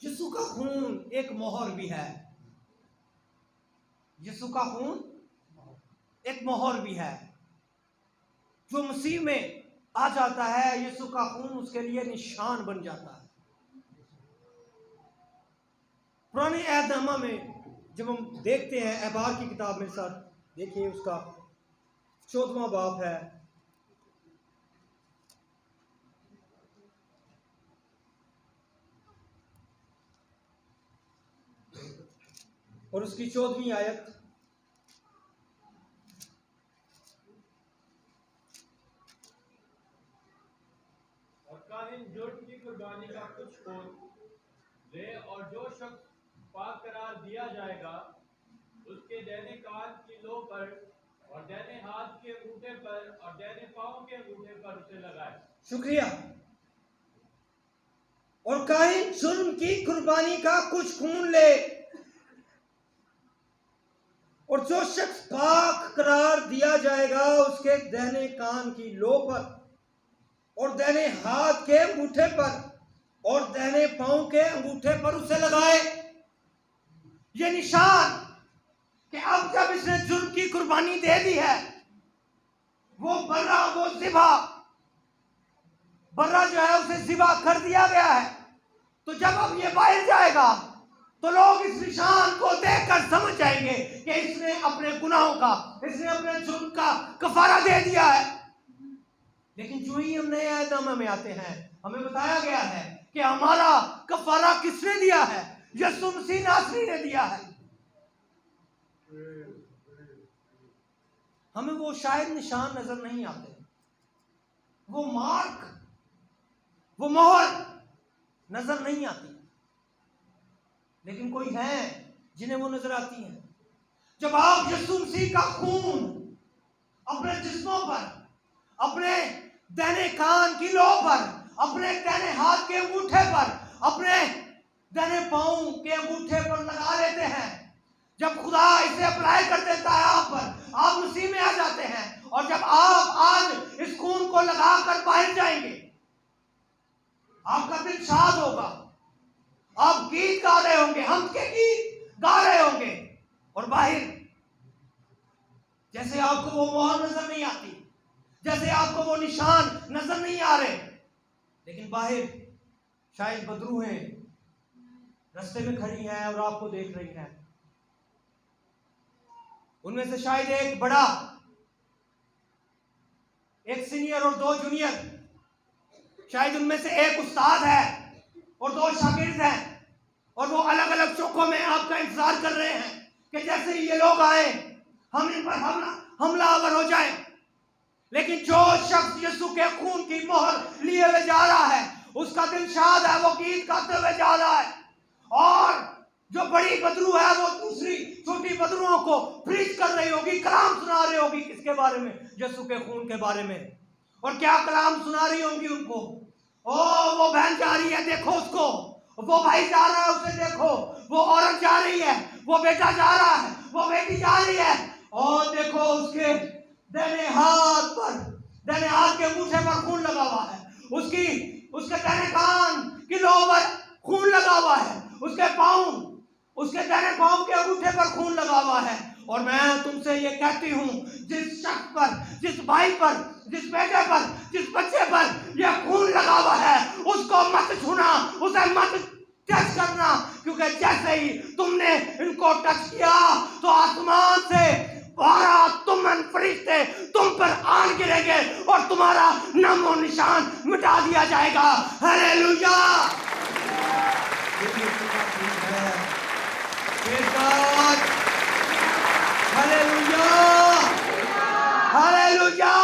यीशु का खून एक मोहर भी है। यीशु का खून एक मोहर भी है। जो मसीह में आ जाता है, यीशु का खून उसके लिए निशान बन जाता है। पुराने अहदनामा में जब हम देखते हैं, एबार की किताब मेरे साथ देखिए, उसका 14वां बाब है और उसकी 14वीं आयत। और काहिन जुर्म की कुर्बानी का कुछ खून ले, और जो शख्स पाक करार दिया जाएगा उसके दाहिने कान की लो पर और दाहिने हाथ के अंगूठे पर और दाहिने पांव के अंगूठे पर उसे लगाए। शुक्रिया। और काहिन जुर्म की कुर्बानी का कुछ खून ले, और जो शख्स पाक करार दिया जाएगा उसके दाहिने कान की लो पर और दाहिने हाथ के अंगूठे पर और दाहिने पांव के अंगूठे पर उसे लगाए। ये निशान कि अब जब इसने जुर्म की कुर्बानी दे दी है, वो बर्रा जो है उसे ज़िबा कर दिया गया है, तो जब अब ये बाहर जाएगा तो लोग इस निशान को देखकर समझ जाएंगे कि इसने अपने गुनाहों का, इसने अपने जुर्म का कफारा दे दिया है। लेकिन जो ही हम नए अहदनामा में आते हैं, हमें बताया गया है कि हमारा कफारा किसने दिया है? यीशु मसीह नासरी ने दिया है। हमें वो शायद निशान नजर नहीं आते, वो मार्क, वो मोहर नजर नहीं आती, लेकिन कोई है जिन्हें वो नजर आती है। जब आप यीशु मसीह का खून अपने जिस्मों पर, अपने दाहिने कान की लो पर, अपने दाहिने हाथ के अंगूठे पर, अपने दाहिने पांव के अंगूठे पर लगा लेते हैं, जब खुदा इसे अप्लाई कर देता है आप पर, आप मसीह में आ जाते हैं, और जब आप आज इस खून को लगाकर बाहर जाएंगे, आपका दिल शाद होगा, आप गीत गा रहे होंगे, हम के गीत गा रहे होंगे, और बाहर जैसे आपको वो मोहर नजर नहीं आती, जैसे आपको वो निशान नजर नहीं आ रहे, लेकिन बाहर शायद बदरू हैं, रास्ते में खड़ी हैं और आपको देख रही हैं। उनमें से शायद एक बड़ा, एक सीनियर और 2 जूनियर, शायद उनमें से एक उस्ताद है और 2 शागिर्द हैं, और वो अलग अलग चौकों में आपका इंतजार कर रहे हैं कि जैसे ही ये लोग आए हम इन पर हमलावर हो जाए। लेकिन जो शख्स यीशु के खून की मोहर लिए हुए जा रहा है, उसका दिल शाद है, वो गीत गाते हुए जा रहा है, और जो बड़ी बदरू है वो दूसरी छोटी बदरुओं को प्रीच कर रही होगी, कलाम सुना रही होगी, किसके बारे में? यीशु के खून के बारे में। और क्या कलाम सुना रही होंगी उनको? ओ वो बहन जा रही है, देखो उसको, वो भाई जा रहा है, उसे देखो, वो औरत जा रही है, वो बेटा जा रहा है, वो बेटी जा रही है, और देखो उसके दाहिने हाथ के अंगूठे पर खून लगा हुआ है, उसके दाहिने कान की लो पर खून लगा हुआ है, उसके दाहिने पांव के अंगूठे पर खून लगा हुआ है। और मैं तुमसे ये कहती हूं, जिस शख्स पर, जिस भाई पर, जिस बेटे पर, जिस बच्चे पर यह खून लगा हुआ है, उसको मत छूना, उसे मत टच करना, क्योंकि जैसे ही तुमने इनको टच किया तो आसमान से 12 तुमन फरिश्ते तुम पर आन गिरेंगे और तुम्हारा नामो निशान मिटा दिया जाएगा। हालेलुया। Hallelujah, hallelujah.